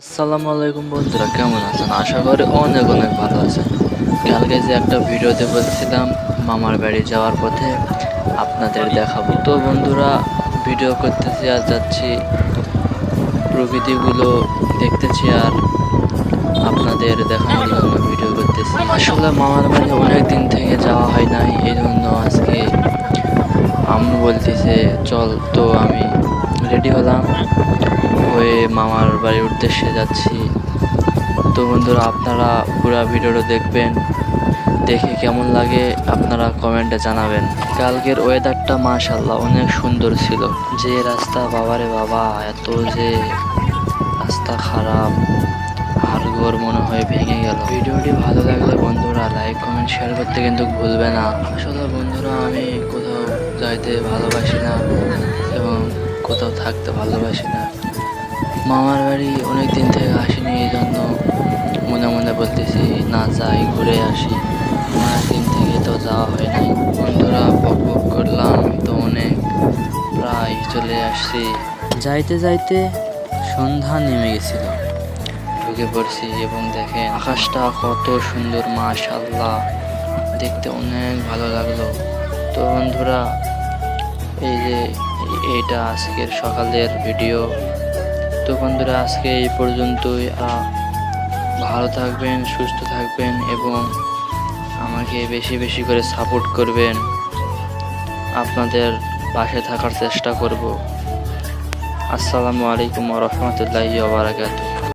আসসালামু আলাইকুম বন্ধুরা, কেমন আছেন? আশা করি অনেক অনেক ভালো আছেন। কালকে যে একটা ভিডিওতে বলছিলাম মামার বাড়ি যাওয়ার পথে আপনাদের দেখাবো, তো বন্ধুরা ভিডিও করতেছি আর যাচ্ছি, প্রকৃতিগুলো দেখতেছি আর আপনাদের দেখানোর জন্য ভিডিও করতেছি। আসলে মামার বাড়ি অনেক দিন থেকে যাওয়া হয় নাই, এই জন্য আজকে আম্মু বলতেছে চল, তো আমি রেডি হলাম, হয়ে মামার বাড়ির উদ্দেশ্যে যাচ্ছি। তো বন্ধুরা আপনারা পুরো ভিডিওটা দেখবেন, দেখে কেমন লাগে আপনারা কমেন্টে জানাবেন। কালকের ওয়েদারটা মাশাআল্লাহ অনেক সুন্দর ছিল। যে রাস্তা, বাবারে বাবা, এত যে রাস্তা খারাপ, হাড়গোড় মনে হয় ভেঙে গেল। ভিডিওটি ভালো লাগলে বন্ধুরা লাইক কমেন্ট শেয়ার করতে কিন্তু ভুলবে না। আসলে বন্ধুরা আমি কোথাও যাইতে ভালোবাসি না এবং কোথাও থাকতে ভালোবাসি না। মামার বাড়ি অনেক দিন থেকে আসিনি, এই জন্য মনে মনে বলতেছি না যাই, ঘুরে আসি। অনেক দিন থেকে তো যাওয়া হয় নাই। বন্ধুরা বক বক করলাম তো অনেক, প্রায় চলে আসছি। যাইতে যাইতে সন্ধ্যা নেমে গেছিল, ঢুকে পড়ছি এবং দেখেন আকাশটা কত সুন্দর, মাশাআল্লাহ, দেখতে অনেক ভালো লাগলো। তো বন্ধুরা এই যে এইটা আজকের সকালের ভিডিও। তো বন্ধুরা আজকে এই পর্যন্তই। ভালো থাকবেন, সুস্থ থাকবেন এবং আমাকে বেশি বেশি করে সাপোর্ট করবেন। আপনাদের পাশে থাকার চেষ্টা করব। আসসালামু আলাইকুম ওয়া রাহমাতুল্লাহি ওয়া বারাকাতুহু।